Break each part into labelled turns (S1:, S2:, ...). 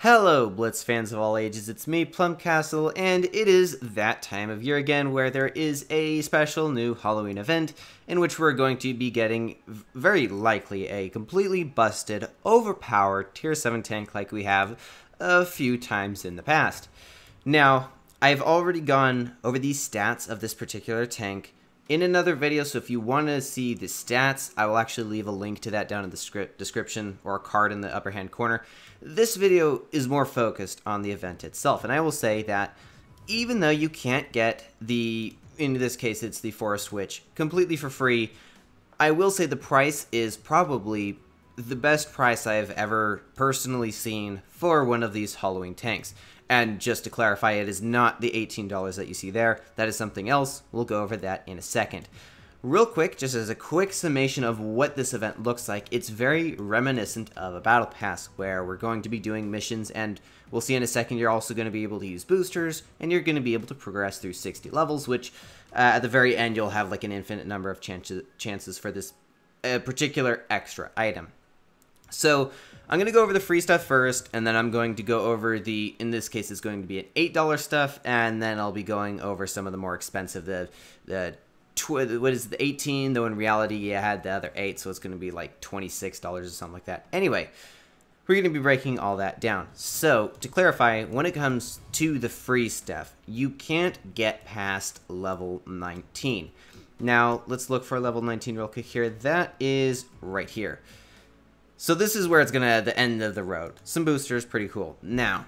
S1: Hello, Blitz fans of all ages, it's me, PlumCastle, and it is that time of year again where there is a special new Halloween event in which we're going to be getting, very likely, a completely busted, overpowered Tier 7 tank like we have a few times in the past. Now, I've already gone over the stats of this particular tank in another video, so if you want to see the stats, I will actually leave a link to that down in the description or a card in the upper hand corner. This video is more focused on the event itself, and I will say that even though you can't get in this case it's the Forest Witch, completely for free, I will say the price is probably the best price I have ever personally seen for one of these Halloween tanks. And just to clarify, it is not the $18 that you see there. That is something else. We'll go over that in a second. Real quick, just as a quick summation of what this event looks like, it's very reminiscent of a battle pass where we're going to be doing missions, and we'll see in a second you're also going to be able to use boosters, and you're going to be able to progress through 60 levels, which at the very end you'll have like an infinite number of chances for this particular extra item. So I'm going to go over the free stuff first, and then I'm going to go over in this case it's going to be an $8 stuff, and then I'll be going over some of the more expensive, what is the 18, though in reality you had the other 8, so it's going to be like $26 or something like that. Anyway, we're going to be breaking all that down. So, to clarify, when it comes to the free stuff, you can't get past level 19. Now, let's look for level 19 real quick here. That is right here. So this is where it's the end of the road. Some boosters, pretty cool. Now,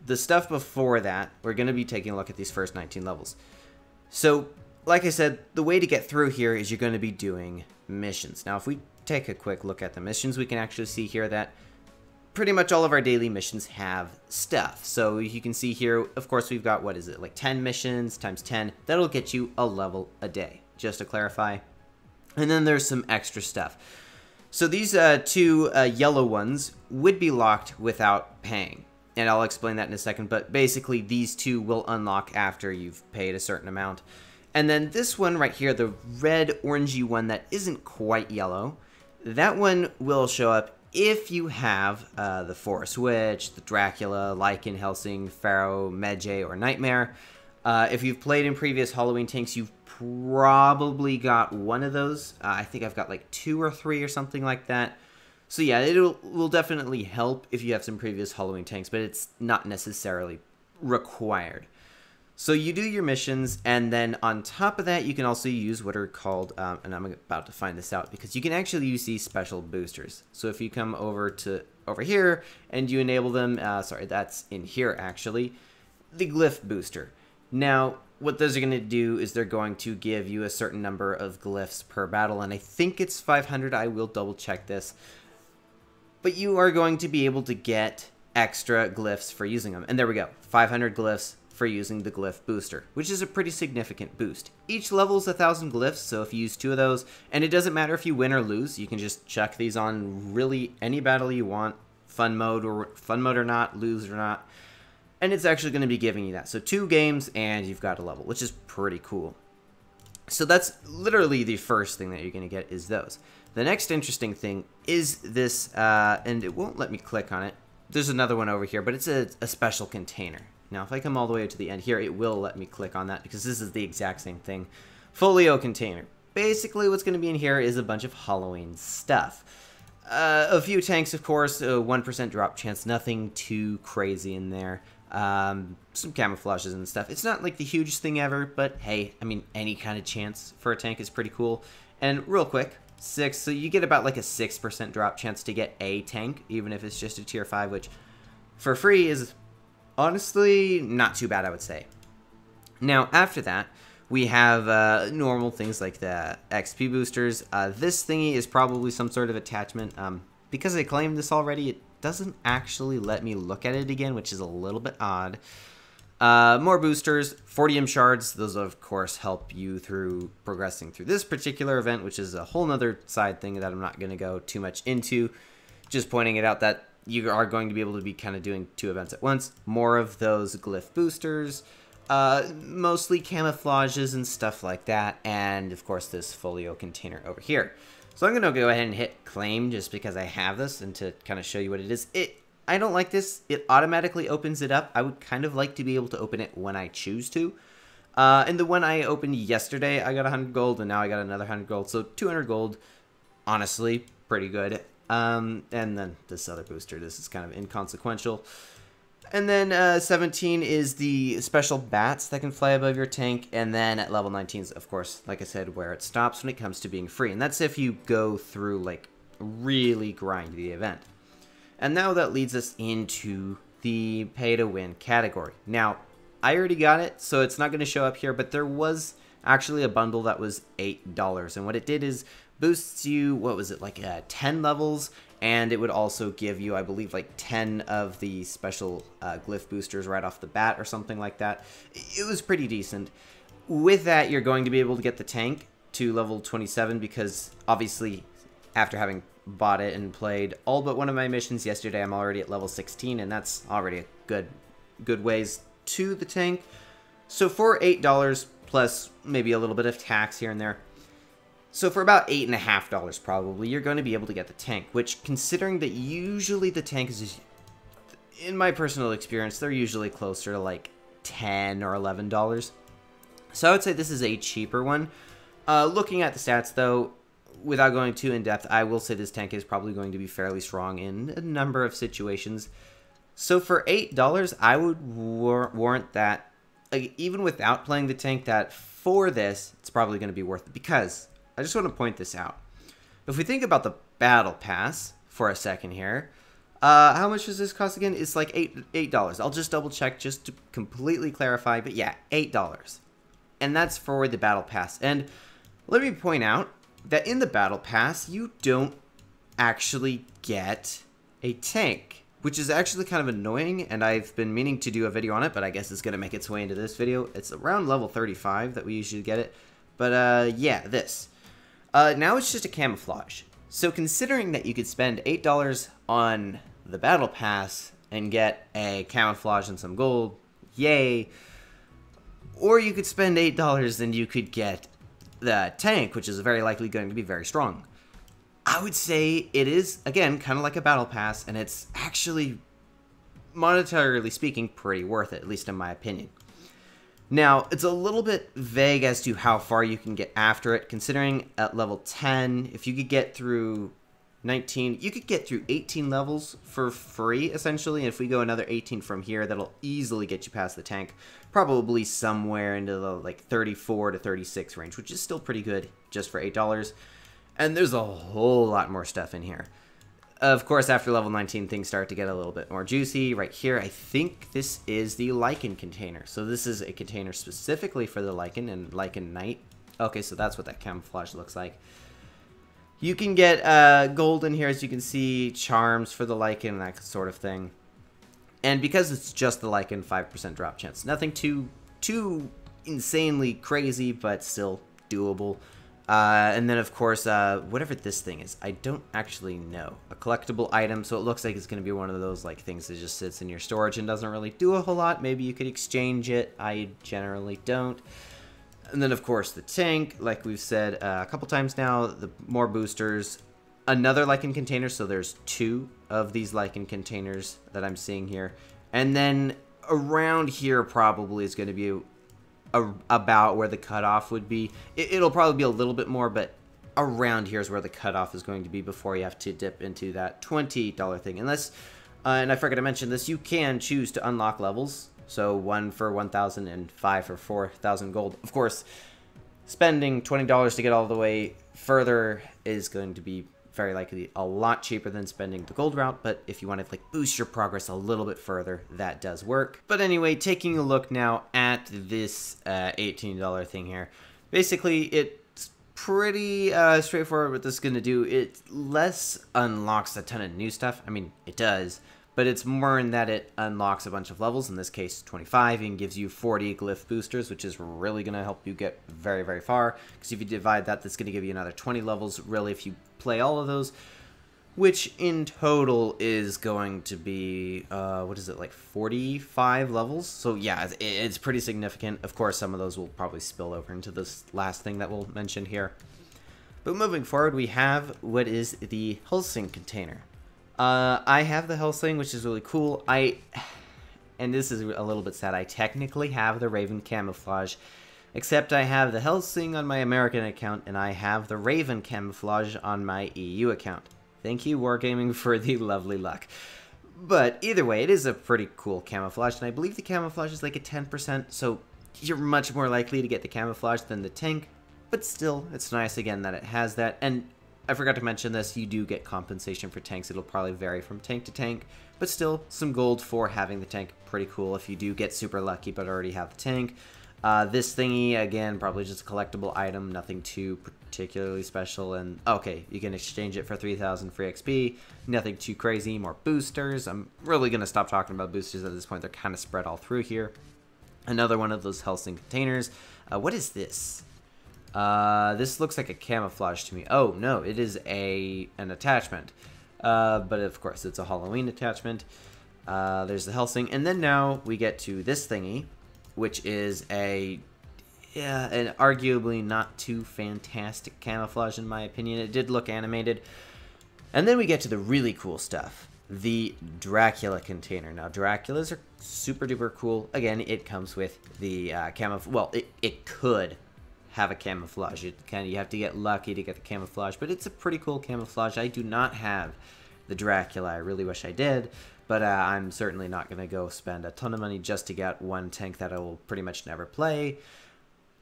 S1: the stuff before that, we're going to be taking a look at these first 19 levels. So, like I said, the way to get through here is you're going to be doing missions. Now, if we take a quick look at the missions, we can actually see here that pretty much all of our daily missions have stuff. So you can see here, of course, we've got, like 10 missions times 10. That'll get you a level a day, just to clarify. And then there's some extra stuff. So these two yellow ones would be locked without paying, and I'll explain that in a second, but basically these two will unlock after you've paid a certain amount. And then this one right here, the red orangey one that isn't quite yellow, that one will show up if you have the Forest Witch, the Dracula, Lycan, Helsing, Pharaoh, Medjay, or Nightmare. If you've played in previous Halloween tanks, you've probably got one of those. I think I've got like 2 or 3 or something like that. So yeah, it will definitely help if you have some previous Halloween tanks, but it's not necessarily required. So you do your missions, and then on top of that, you can also use what are called, and I'm about to find this out, because you can actually use these special boosters. So if you come over here, and you enable them, sorry, that's in here actually, the glyph booster. Now, what those are going to do is they're going to give you a certain number of glyphs per battle, and I think it's 500. I will double check this. But you are going to be able to get extra glyphs for using them. And there we go, 500 glyphs for using the glyph booster, which is a pretty significant boost. Each level is 1,000 glyphs, so if you use 2 of those, and it doesn't matter if you win or lose, you can just chuck these on really any battle you want, fun mode or not, lose or not. And it's actually going to be giving you that. So 2 games and you've got a level, which is pretty cool. So that's literally the first thing that you're going to get is those. The next interesting thing is this, and it won't let me click on it. There's another one over here, but it's a special container. Now, if I come all the way to the end here, it will let me click on that because this is the exact same thing. Folio container. Basically, what's going to be in here is a bunch of Halloween stuff. A few tanks, of course, 1% drop chance, nothing too crazy in there. Some camouflages and stuff. It's not like the hugest thing ever, but hey, I mean, any kind of chance for a tank is pretty cool. And real quick, 6, so you get about like a 6% drop chance to get a tank, even if it's just a tier 5, which for free is honestly not too bad, I would say. Now, after that, we have normal things like the XP boosters. This thingy is probably some sort of attachment. Because I claimed this already, it doesn't actually let me look at it again, which is a little bit odd. More boosters, 40M shards. Those, of course, help you through progressing through this particular event, which is a whole nother side thing that I'm not going to go too much into. Just pointing it out that you are going to be able to be kind of doing 2 events at once. More of those glyph boosters, mostly camouflages and stuff like that, and of course this folio container over here. So I'm going to go ahead and hit claim just because I have this and to kind of show you what it is. It I don't like this. It automatically opens it up. I would kind of like to be able to open it when I choose to. And the one I opened yesterday, I got 100 gold, and now I got another 100 gold. So 200 gold, honestly, pretty good. And then this other booster, this is kind of inconsequential. And then 17 is the special bats that can fly above your tank. And then at level 19 is, of course, like I said, where it stops when it comes to being free. And that's if you go through, like, really grind the event. And now that leads us into the pay-to-win category. Now, I already got it, so it's not going to show up here, but there was actually a bundle that was $8. And what it did is boosts you, what was it, like 10 levels, and it would also give you, I believe, like 10 of the special glyph boosters right off the bat or something like that. It was pretty decent. With that, you're going to be able to get the tank to level 27 because, obviously, after having bought it and played all but one of my missions yesterday, I'm already at level 16, and that's already a good ways to the tank. So for $8 plus maybe a little bit of tax here and there, so for about $8.50 probably, you're going to be able to get the tank, which, considering that usually the tank is, in my personal experience, they're usually closer to like $10 or $11. So I would say this is a cheaper one. Looking at the stats though, without going too in depth, I will say this tank is probably going to be fairly strong in a number of situations. So for $8, I would warrant that, like, even without playing the tank, that for this, it's probably going to be worth it. Because, I just want to point this out. If we think about the Battle Pass for a second here, how much does this cost again? It's like $8. I'll just double check just to completely clarify, but yeah, $8. And that's for the Battle Pass. And let me point out that in the Battle Pass, you don't actually get a tank, which is actually kind of annoying, and I've been meaning to do a video on it, but I guess it's going to make its way into this video. It's around level 35 that we usually get it. But, yeah, this. Now it's just a camouflage. So considering that you could spend $8 on the Battle Pass and get a camouflage and some gold, yay. Or you could spend $8 and you could get the tank, which is very likely going to be very strong. I would say it is, again, kind of like a Battle Pass, and it's actually, monetarily speaking, pretty worth it, at least in my opinion. Now, it's a little bit vague as to how far you can get after it, considering at level 10, if you could get through 19, you could get through 18 levels for free, essentially, and if we go another 18 from here, that'll easily get you past the tank, probably somewhere into the, like, 34 to 36 range, which is still pretty good, just for $8. And there's a whole lot more stuff in here. Of course, after level 19, things start to get a little bit more juicy. Right here, I think this is the Lichen container. So this is a container specifically for the Lichen and Lichen Knight. Okay, so that's what that camouflage looks like. You can get gold in here, as you can see, charms for the Lichen, that sort of thing. And because it's just the Lichen, 5% drop chance. Nothing too insanely crazy, but still doable. And then, of course, whatever this thing is, I don't actually know. A collectible item, so it looks like it's going to be one of those like things that just sits in your storage and doesn't really do a whole lot. Maybe you could exchange it. I generally don't. And then, of course, the tank, like we've said a couple times now, the more boosters. Another Lichen container, so there's 2 of these Lichen containers that I'm seeing here. And then around here probably is going to be about where the cutoff would be. It'll probably be a little bit more, but around here is where the cutoff is going to be before you have to dip into that $20 thing. Unless, and I forgot to mention this, you can choose to unlock levels. So 1 for 1,000 and 5 for 4,000 gold. Of course, spending $20 to get all the way further is going to be very likely a lot cheaper than spending the gold route, but if you want to like boost your progress a little bit further, that does work. But anyway, taking a look now at this $18 thing here, basically it's pretty straightforward what this is going to do. It less unlocks a ton of new stuff. I mean, it does, but it's more in that it unlocks a bunch of levels, in this case 25, and gives you 40 glyph boosters, which is really going to help you get very, very far, because if you divide that, that's going to give you another 20 levels, really, if you play all of those, which in total is going to be, what is it, like 45 levels? So yeah, it's pretty significant. Of course, some of those will probably spill over into this last thing that we'll mention here. But moving forward, we have what is the Helsing container. I have the Hellsing, which is really cool. And this is a little bit sad, I technically have the Raven camouflage, except I have the Hellsing on my American account, and I have the Raven camouflage on my EU account. Thank you, Wargaming, for the lovely luck. But either way, it is a pretty cool camouflage, and I believe the camouflage is like a 10%, so you're much more likely to get the camouflage than the tank, but still, it's nice again that it has that. And I forgot to mention this, you do get compensation for tanks. It'll probably vary from tank to tank, but still, some gold for having the tank. Pretty cool if you do get super lucky but already have the tank. This thingy, again, probably just a collectible item, nothing too particularly special. And okay, you can exchange it for 3,000 free XP, nothing too crazy. More boosters. I'm really going to stop talking about boosters at this point. They're kind of spread all through here. Another one of those Hellsing containers. What is this? This looks like a camouflage to me. Oh, no, it is an attachment. But of course, it's a Halloween attachment. There's the Hellsing. And then now we get to this thingy, which is an arguably not too fantastic camouflage in my opinion. It did look animated. And then we get to the really cool stuff. The Dracula container. Now, Draculas are super duper cool. Again, it comes with the camouflage. Well, it could have a camouflage. You have to get lucky to get the camouflage, but it's a pretty cool camouflage. I do not have the Dracula. I really wish I did, but I'm certainly not going to go spend a ton of money just to get one tank that I will pretty much never play.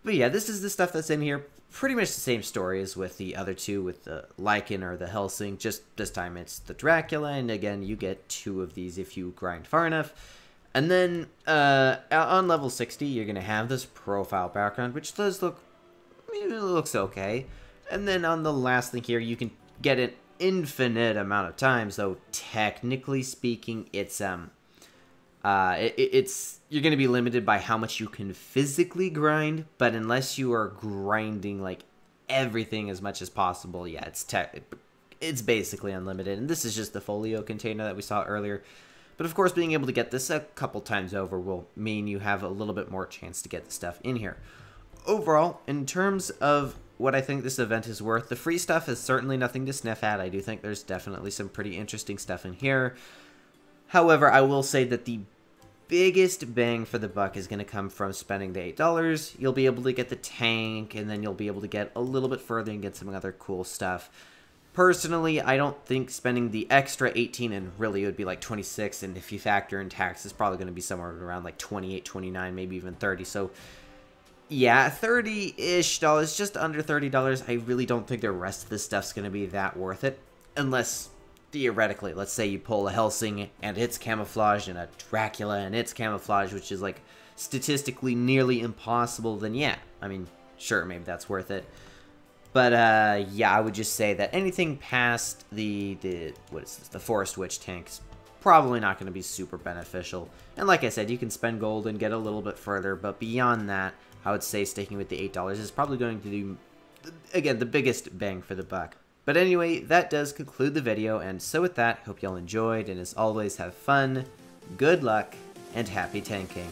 S1: But yeah, this is the stuff that's in here. Pretty much the same story as with the other two, with the Lycan or the Hellsing. Just this time it's the Dracula, and again, you get 2 of these if you grind far enough. And then on level 60, you're going to have this profile background, which does look, it looks okay. And then on the last thing here, you can get an infinite amount of times, though technically speaking, it's you're going to be limited by how much you can physically grind, but unless you are grinding like everything as much as possible, yeah, it's basically unlimited. And this is just the folio container that we saw earlier. But of course, being able to get this a couple times over will mean you have a little bit more chance to get the stuff in here. Overall, in terms of what I think this event is worth, the free stuff is certainly nothing to sniff at. I do think there's definitely some pretty interesting stuff in here. However, I will say that the biggest bang for the buck is going to come from spending the $8. You'll be able to get the tank, and then you'll be able to get a little bit further and get some other cool stuff. Personally, I don't think spending the extra 18, and really it would be like 26, and if you factor in tax, it's probably going to be somewhere around like 28, 29, maybe even 30. So yeah, $30-ish, just under $30. I really don't think the rest of this stuff's going to be that worth it, unless theoretically, let's say you pull a Hellsing and it's camouflage and a Dracula and it's camouflage, which is like statistically nearly impossible, then yeah, I mean, sure, maybe that's worth it. But yeah, I would just say that anything past the what is this, the Forest Witch tanks, probably not going to be super beneficial. And like I said, you can spend gold and get a little bit further, but beyond that, I would say sticking with the $8 is probably going to do, again, the biggest bang for the buck. But anyway, that does conclude the video, and so with that, hope y'all enjoyed, and as always, have fun, good luck, and happy tanking.